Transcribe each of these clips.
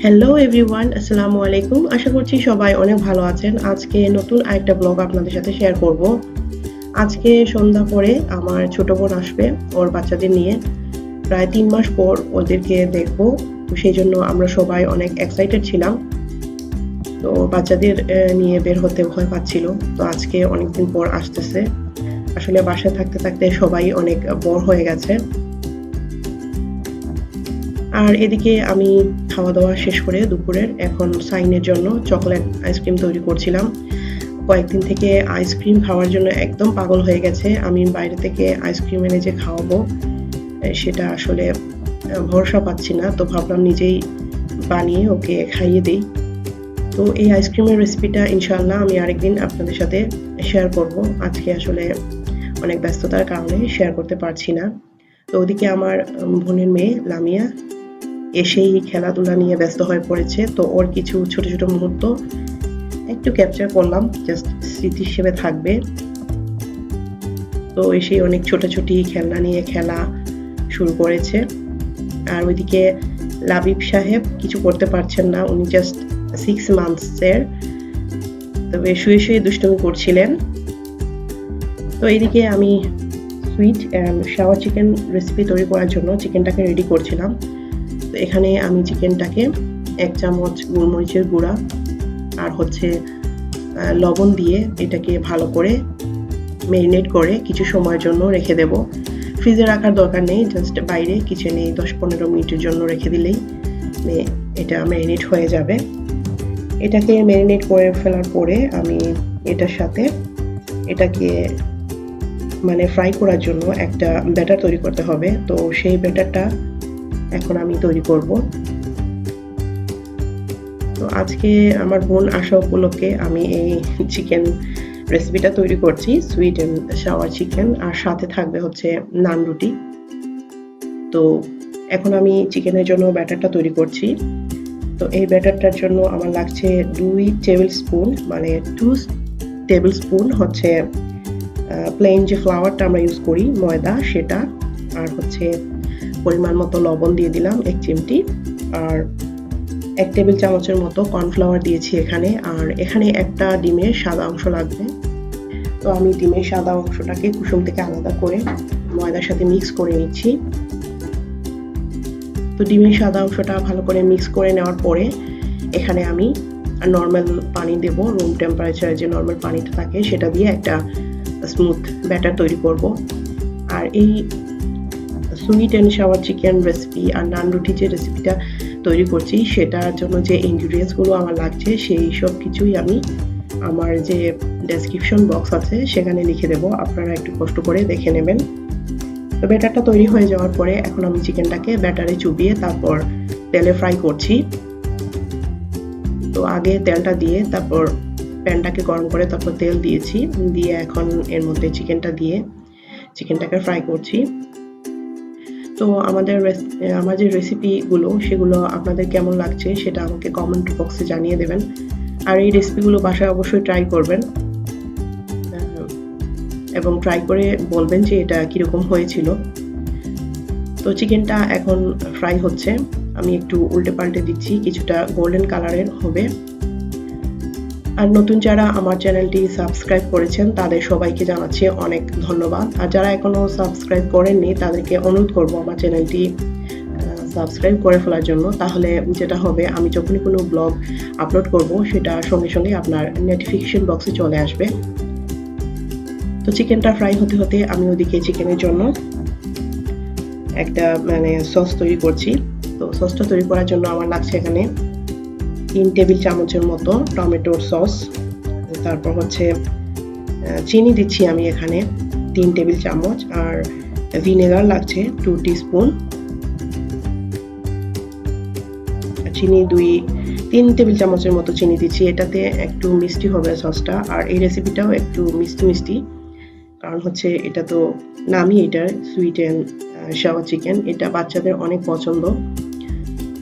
Hello everyone, আসসালামু আলাইকুম। আশা করছি সবাই অনেক ভালো আছেন। আজকে নতুন আরেকটা ব্লগ আপনাদের সাথে শেয়ার করব। আজকে সন্ধ্যা পরে আমার ছোট বোন আসবে ওর বাচ্চাদের নিয়ে। প্রায় ৩ মাস পর ওদেরকে দেখব। তো সেইজন্য আমরা সবাই অনেক এক্সাইটেড ছিলাম। তো বাচ্চাদের নিয়ে বের হতে ভয় পাচ্ছিল। তো আজকে অনেকদিন পর আসতেছে। আসলে বাসায় থাকতে থাকতে সবাই অনেক বোর হয়ে গেছে। আর এদিকে আমি খাওয়া-দাওয়া শেষ করে দুপুরের এখন সাইনের জন্য চকোলেট আইসক্রিম তৈরি করছিলাম। কয়েকদিন থেকে আইসক্রিম খাওয়ার জন্য একদম পাগল হয়ে গেছে। আমি বাইরে থেকে আইসক্রিম এনে যে খাওয়াবো সেটা আসলে ভরসা পাচ্ছি না। তো ভাবলাম নিজেই বানিয়ে ওকে খাইয়ে দেই। তো এই আইসক্রিমের রেসিপিটা ইনশাআল্লাহ আমি আরেকদিন আপনাদের সাথে শেয়ার করব। আজকে আসলে অনেক ব্যস্ততার কারণে শেয়ার করতে পারছি না। তো ওদিকে আমার বোনের মেয়ে লামিয়া এসেই খেলাধুলা নিয়ে ব্যস্ত হয়ে পড়েছে। তো ওর কিছু ছোট ছোট মুহূর্ত একটু ক্যাপচার করলাম, জাস্ট স্মৃতি হিসেবে থাকবে। তো এসেই অনেক ছোটাছুটি খেলনা নিয়ে খেলা শুরু করেছে। আর ওইদিকে লাবিব সাহেব কিছু করতে পারছেন না, উনি জাস্ট 6 মান্থসের। তবে শুয়ে শুয়ে দুষ্টুমি করছিলেন। তো এইদিকে আমি sweet and sour chicken recipe তৈরি করার জন্য চিকেনটাকে রেডি করছিলাম। তো এখানে আমি চিকেনটাকে 1 চামচ গোলমরিচের গুঁড়া আর লবণ দিয়ে এটাকে ভালো করে ম্যারিনেট করে কিছু সময়ের জন্য রেখে দেব। ফ্রিজে রাখার দরকার নেই, জাস্ট বাইরে কিচেনে 10-15 মিনিটের জন্য রেখে দিলেই এটা ম্যারিনেট হয়ে যাবে। এটাকে ম্যারিনেট করে ফেলার পরে আমি এটার সাথে এটাকে ফ্রাই করার জন্য একটা ব্যাটার তৈরি করতে হবে। তো সেই ব্যাটারটা এখন আমি তৈরি করব। তো আজকে আমার বোন আসা উপলক্ষে আমি এই চিকেন রেসিপিটা তৈরি করছি, সুইট অ্যান্ড শাওয়ার চিকেন, আর সাথে থাকবে নান রুটি। তো এখন আমি চিকেনের জন্য ব্যাটারটা তৈরি করছি। তো এই ব্যাটারটার জন্য আমার লাগছে 2 table spoon, 2 table spoon plain যে ফ্লাওয়ারটা আমরা ইউজ করি ময়দা সেটা, আর পরিমাণ মতো লবণ দিয়ে দিলাম 1 চিমটি, আর 1 টেবিল চামচের মতো কর্নফ্লাওয়ার দিয়েছি এখানে। আর এখানে একটা ডিমের সাদা অংশ লাগবে। তো আমি ডিমের সাদা অংশটাকে কুসুম থেকে আলাদা করে ময়দার সাথে মিক্স করে নিচ্ছি। তো ডিমের সাদা অংশটা ভালো করে মিক্স করে নেওয়ার পরে এখানে আমি নর্মাল পানি দেব, রুম টেম্পারেচারে যে নর্মাল পানিটা থাকে সেটা দিয়ে একটা স্মুথ ব্যাটার তৈরি করব। আর এই sweet and sour chicken recipe আর নান রুটি যে রেসিপিটা তৈরি করছি সেটার জন্য যে ইনগ্রিডিয়েন্টসগুলো আমার লাগছে সেই সব কিছুই আমি আমার যে ডেসক্রিপশন বক্স আছে সেখানে লিখে দেব, আপনারা একটু কষ্ট করে দেখে নেবেন। তো ব্যাটারটা তৈরি হয়ে যাওয়ার পরে এখন আমি চিকেনটাকে ব্যাটারে চুবিয়ে তারপর তেলে ফ্রাই করছি। তো আগে তেলটা দিয়ে তারপর প্যানটাকে গরম করে তারপর তেল দিয়েছি, দিয়ে এখন এর মধ্যে চিকেনটা দিয়ে চিকেনটাকে ফ্রাই করছি। তো আমার যে রেসিপিগুলো সেগুলো আপনাদের কেমন লাগছে সেটা আমাকে কমেন্ট বক্সে জানিয়ে দেবেন। আর এই রেসিপিগুলো বাসায় অবশ্যই ট্রাই করবেন এবং ট্রাই করে বলবেন যে এটা কীরকম হয়েছিল। তো চিকেনটা এখন ফ্রাই হচ্ছে, আমি একটু উল্টে পাল্টে দিচ্ছি, কিছুটা গোল্ডেন কালারের হবে। আর নতুন যারা আমার চ্যানেলটি সাবস্ক্রাইব করেছেন তাদের সবাইকে জানাচ্ছি অনেক ধন্যবাদ। আর যারা এখনো সাবস্ক্রাইব করেননি তাদেরকে অনুরোধ করব আমার চ্যানেলটি সাবস্ক্রাইব করে ফেলার জন্য। তাহলে যেটা হবে, আমি যখনই কোনো ব্লগ আপলোড করব সেটা সঙ্গে সঙ্গে আপনার নোটিফিকেশন বক্সে চলে আসবে। তো চিকেনটা ফ্রাই হতে হতে আমি ওদিকে চিকেনের জন্য একটা সস তৈরি করছি। তো সসটা তৈরি করার জন্য আমার লাগছে এখানে 3 টেবিল চামচের মতো টমেটোর সস, তারপর চিনি দিচ্ছি আমি এখানে 3 টেবিল চামচ, আর ভিনেগার লাগছে 2 টিস্পুন, চিনি 3 টেবিল চামচের মতো চিনি দিচ্ছি। এটাতে একটু মিষ্টি হবে সসটা, আর এই রেসিপিটাও একটু মিষ্টি মিষ্টি, কারণ এটা তো নামই এটার সুইট অ্যান্ড শাওয়ার চিকেন, এটা বাচ্চাদের অনেক পছন্দ।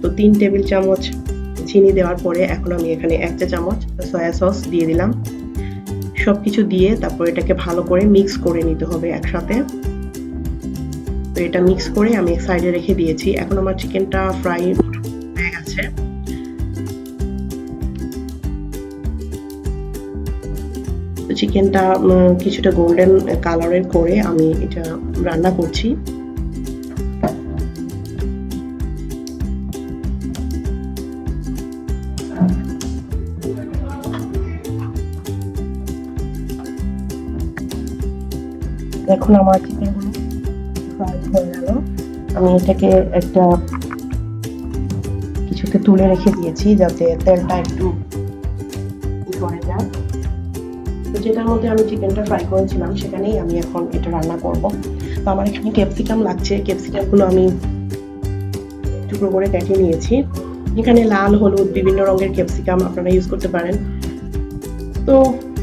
তো 3 টেবিল চামচ চিনি দেওয়ার পরে এখন আমি এখানে 1 চা চামচ সয়া সস দিয়ে দিলাম। সবকিছু দিয়ে তারপর এটাকে ভালো করে মিক্স করে নিতে হবে একসাথে। তো এটা মিক্স করে আমি এক সাইডে রেখে দিয়েছি। এখন আমার চিকেনটা ফ্রাই হয়ে গেছে। চিকেনটা কিছুটা গোল্ডেন কালারের করে আমি এটা রান্না করছি। এখন আমার চিকেনগুলো ফ্রাই হয়ে গেল। আমি এটাকে একটা কিছুতে তুলে রেখে দিয়েছি যাতে তেলটা একটু ঝরে যায়। তো যেটার মধ্যে আমি চিকেনটা ফ্রাই করেছিলাম সেখানেই আমি এখন এটা রান্না করব। তো আমার এখানে ক্যাপসিকাম লাগছে, ক্যাপসিকামগুলো আমি টুকরো করে কেটে নিয়েছি। এখানে লাল, হলুদ বিভিন্ন রঙের ক্যাপসিকাম আপনারা ইউজ করতে পারেন। তো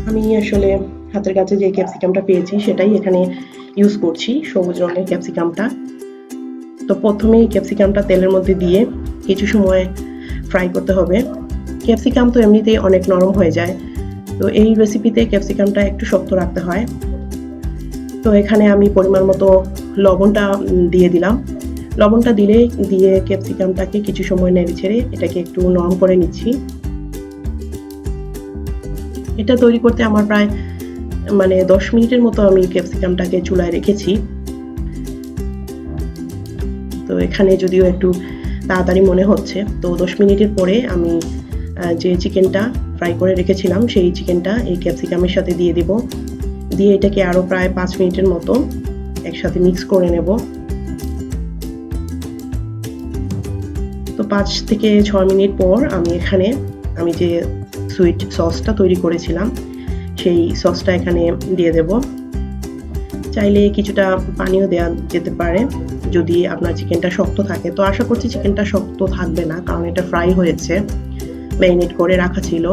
আমি আসলে হাতের কাছে যে ক্যাপসিকামটা পেয়েছি সেটাই এখানে ইউজ করছি, সবুজ রঙের ক্যাপসিকামটা। তো প্রথমেই ক্যাপসিকামটা তেলের মধ্যে দিয়ে কিছু সময় ফ্রাই করতে হবে। ক্যাপসিকাম তো এমনিতেই অনেক নরম হয়ে যায়, তো এই রেসিপিতে ক্যাপসিকামটা একটু শক্ত রাখতে হয়। তো এখানে আমি পরিমাণ মতো লবণটা দিয়ে দিলাম। লবণটা দিয়ে ক্যাপসিকামটাকে কিছু সময় নেড়ে ছেড়ে এটাকে একটু নরম করে নিচ্ছি। এটা তৈরি করতে আমার প্রায় 10 মিনিটের মতো আমি ক্যাপসিকামটাকে চুলায় রেখেছি। তো এখানে যদিও একটু তাড়াতাড়ি মনে হচ্ছে, তো 10 মিনিটের পরে আমি যে চিকেনটা ফ্রাই করে রেখেছিলাম সেই চিকেনটা এই ক্যাপসিকামের সাথে দিয়ে দেব। দিয়ে এটাকে আরও প্রায় 5 মিনিটের মতো একসাথে মিক্স করে নেব। তো 5 থেকে 6 মিনিট পর আমি যে সুইট সসটা তৈরি করেছিলাম সেই সসটা এখানে দিয়ে দেব। চাইলে কিছুটা পানিও দেওয়া যেতে পারে যদি আপনার চিকেনটা শক্ত থাকে। তো আশা করছি চিকেনটা শক্ত থাকবে না, কারণ এটা ফ্রাই হয়েছে, ম্যারিনেট করে রাখা ছিল।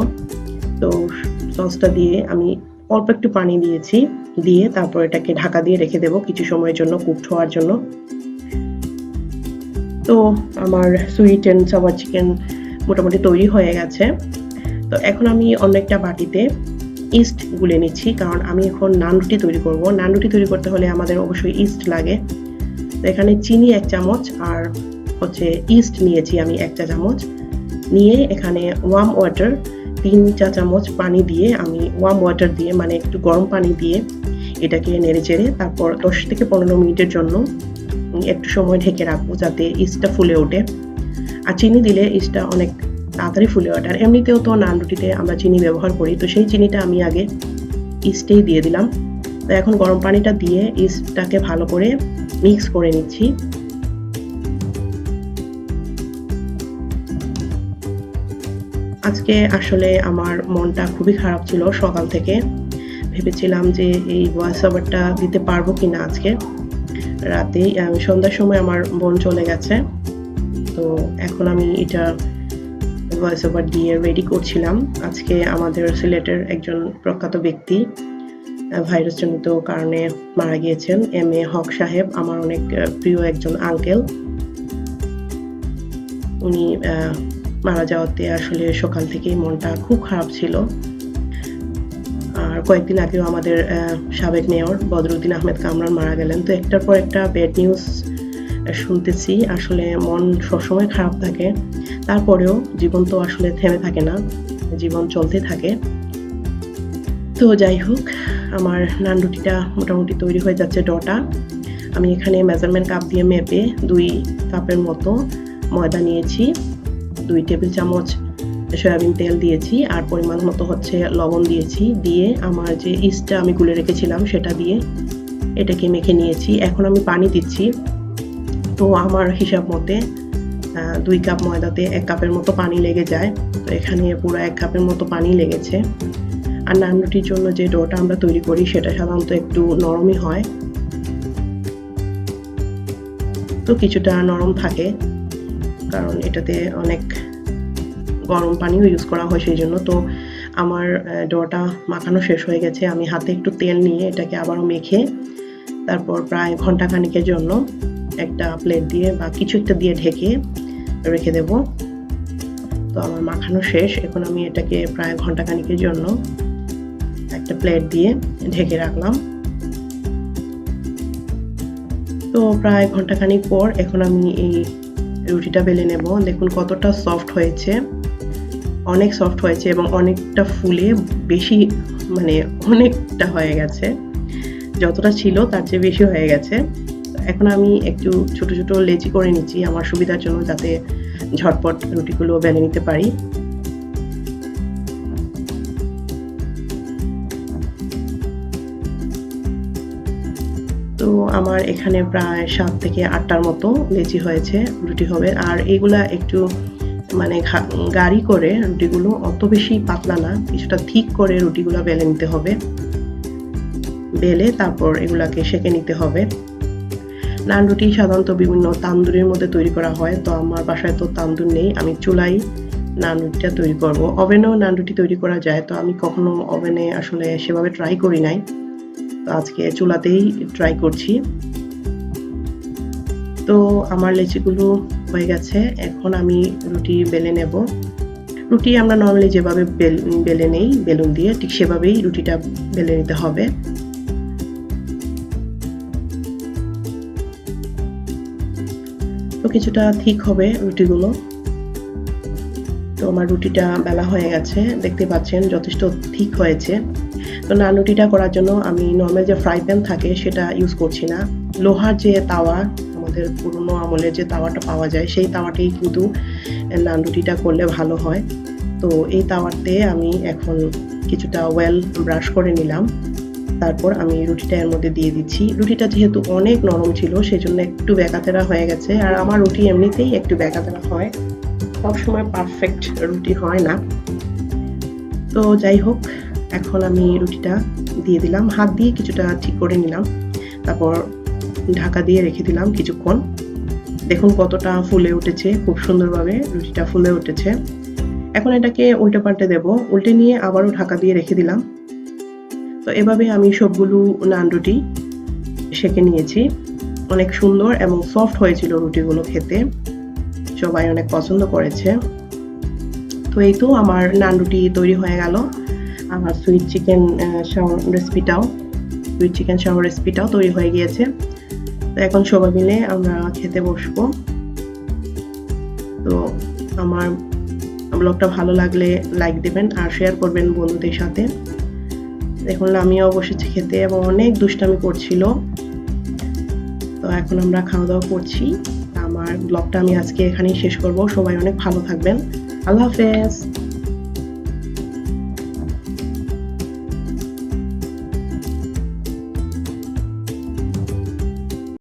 তো সসটা দিয়ে আমি অল্প একটু পানি দিয়েছি, দিয়ে তারপর এটাকে ঢাকা দিয়ে রেখে দেব কিছু সময়ের জন্য কুকড হওয়ার জন্য। তো আমার সুইট অ্যান্ড সাওয়ার চিকেন মোটামুটি তৈরি হয়ে গেছে। তো এখন আমি অন্য একটা বাটিতে ইস্ট গুলে নিচ্ছি, কারণ আমি এখন নান রুটি তৈরি করব। নান রুটি তৈরি করতে হলে আমাদের অবশ্যই ইস্ট লাগে। তো এখানে চিনি 1 চামচ আর ইস্ট নিয়েছি আমি 1 চা চামচ নিয়ে এখানে ওয়ার্ম ওয়াটার 3 চা চামচ পানি দিয়ে আমি একটু গরম পানি দিয়ে এটাকে নেড়ে চেড়ে তারপর 10 থেকে 15 মিনিটের জন্য একটু সময় ঢেকে রাখবো যাতে ইস্টটা ফুলে ওঠে। আর চিনি দিলে ইস্টটা অনেক তাড়াতাড়ি ফুলে ওঠে। আর এমনিতেও তো নান রুটিতে আমরা চিনি ব্যবহার করি, তো সেই চিনিটা আমি আগে ইস্টেই দিয়ে দিলাম। তো এখন গরম পানিটা দিয়ে ইস্টটাকে ভালো করে মিক্স করে নিচ্ছি। আজকে আসলে আমার মনটা খুবই খারাপ ছিল সকাল থেকে। ভেবেছিলাম যে এই ভয়েস ওভারটা দিতে পারবো কিনা আজকে রাতেই। সন্ধ্যার সময় আমার বোন চলে গেছে, তো এখন আমি এটা ভয়েস ওভার দিয়ে রেডি করছিলাম। আজকে আমাদের সিলেটের একজন প্রখ্যাত ব্যক্তি ভাইরাসজনিত কারণে মারা গিয়েছেন, এম.এ. হক সাহেব। আমার অনেক প্রিয় একজন আঙ্কেল। উনি মারা যাওয়াতে আসলে সকাল থেকেই মনটা খুব খারাপ ছিল। আর কয়েকদিন আগেও আমাদের সাবেক মেয়র বদরুদ্দিন আহমেদ কামরান মারা গেলেন। তো একটার পর একটা ব্যাড নিউজ শুনতেছি, আসলে মন সবসময় খারাপ থাকে। তারপরেও জীবন তো আসলে থেমে থাকে না, জীবন চলতে থাকে। তো যাই হোক, আমার নান রুটিটা মোটামুটি তৈরি হয়ে যাচ্ছে। ডটা আমি এখানে মেজারমেন্ট কাপ দিয়ে মেপে 2 কাপের মতো ময়দা নিয়েছি, 2 টেবিল চামচ সয়াবিন তেল দিয়েছি, আর পরিমাণ মতো লবণ দিয়েছি। দিয়ে আমার যে ইস্টটা আমি গুলে রেখেছিলাম সেটা দিয়ে এটাকে মেখে নিয়েছি। এখন আমি পানি দিচ্ছি। তো আমার হিসাব মতে 2 কাপ ময়দাতে 1 কাপের মতো পানি লেগে যায়। তো এখানে পুরো 1 কাপের মতো পানি লেগেছে। আর নান রুটির জন্য যে ডোটা আমরা তৈরি করি সেটা সাধারণত একটু নরমই হয়, তো কিছুটা নরম থাকে কারণ এটাতে অনেক গরম পানিও ইউজ করা হয় সেই জন্য। তো আমার ডোটা মাখানো শেষ হয়ে গেছে। আমি হাতে একটু তেল নিয়ে এটাকে আবারও মেখে তারপর প্রায় ঘন্টা খানিকের জন্য একটা প্লেট দিয়ে বা কিছু একটা দিয়ে ঢেকে রেখে দেব। তো আমার মাখানো শেষ। এখন আমি এটাকে প্রায় ঘন্টা খানিকের জন্য একটা প্লেট দিয়ে ঢেকে রাখলাম। তো প্রায় ঘন্টা খানিক পর এখন আমি এই রুটিটা বেলে নেব। দেখুন কতটা সফট হয়েছে, অনেক সফট হয়েছে এবং অনেকটা ফুলে বেশি মানে অনেকটা হয়ে গেছে, যতটা ছিল তার চেয়ে বেশি হয়ে গেছে। এখন আমি একটু ছোট ছোট লেচি করে নিচ্ছি আমার সুবিধার জন্য, যাতে ঝটপট রুটিগুলো বেলে নিতে পারি। তো আমার এখানে প্রায় 7 থেকে 8টার মতো লেচি হয়েছে, রুটি হবে। আর এগুলা একটু মানে গাঢ় করে রুটিগুলো, অত বেশি পাতলা না, কিছুটা থিক করে রুটিগুলো বেলে নিতে হবে। বেলে তারপর এগুলাকে সেঁকে নিতে হবে। নান রুটি সাধারণত বিভিন্ন তান্দুরের মধ্যে তৈরি করা হয়, তো আমার বাসায় তো তান্দুর নেই, আমি চুলায় নান রুটিটা তৈরি করব। ওভেনেও নান রুটি তৈরি করা যায়, তো আমি কখনো ওভেনে আসলে সেভাবে ট্রাই করি নাই, তো আজকে চুলাতেই ট্রাই করছি। তো আমার লেচিগুলো হয়ে গেছে, এখন আমি রুটি বেলে নেব। রুটি আমরা নর্মালি যেভাবে বেলে নেই বেলুন দিয়ে, ঠিক সেভাবেই রুটিটা বেলে নিতে হবে। তো কিছুটা ঠিক হবে রুটিগুলো। তো আমার রুটিটা বেলা হয়ে গেছে, দেখতে পাচ্ছেন যথেষ্ট ঠিক হয়েছে। তো নান রুটিটা করার জন্য আমি নর্মাল যে ফ্রাই প্যান থাকে সেটা ইউজ করছি না, লোহার যে তাওয়া, আমাদের পুরনো আমলের যে তাওয়াটা পাওয়া যায় সেই তাওয়াটাই কিন্তু নান রুটিটা করলে ভালো হয়। তো এই তাওয়াতে আমি এখন কিছুটা ওয়েল ব্রাশ করে নিলাম, তারপর আমি রুটিটা এর মধ্যে দিয়ে দিচ্ছি। রুটিটা যেহেতু অনেক নরম ছিল সেজন্য একটু বেঁকাতেরা হয়ে গেছে, আর আমার রুটি এমনিতেই একটু বেঁকাতেরা হয়, সবসময় পারফেক্ট রুটি হয় না। তো যাই হোক, এখন আমি রুটিটা দিয়ে দিলাম, হাত দিয়ে কিছুটা ঠিক করে নিলাম, তারপর ঢাকা দিয়ে রেখে দিলাম কিছুক্ষণ। দেখুন কতটা ফুলে উঠেছে, খুব সুন্দরভাবে রুটিটা ফুলে উঠেছে। এখন এটাকে উল্টে পাল্টে দেব, উল্টে নিয়ে আবারও ঢাকা দিয়ে রেখে দিলাম। তো এভাবে আমি সবগুলো নান রুটি সেঁকে নিয়েছি। অনেক সুন্দর এবং সফট হয়েছিল রুটিগুলো খেতে, সবাই অনেক পছন্দ করেছে। তো এই তো আমার নান রুটি তৈরি হয়ে গেল। আমার সুইট চিকেন শাওয়ার রেসিপিটাও তৈরি হয়ে গিয়েছে। তো এখন সবাই মিলে আমরা খেতে বসবো। তো আমার ব্লগটা ভালো লাগলে লাইক দেবেন আর শেয়ার করবেন বন্ধুদের সাথে। দেখুন আমিও বসেছি খেতে এবং অনেক দুষ্টামি করছিল। তো এখন আমরা খাওয়া দাওয়া করছি। আমার ব্লগটা আমি আজকে এখানেই শেষ করব। সবাই অনেক ভালো থাকবেন। আল্লাহ হাফেজ।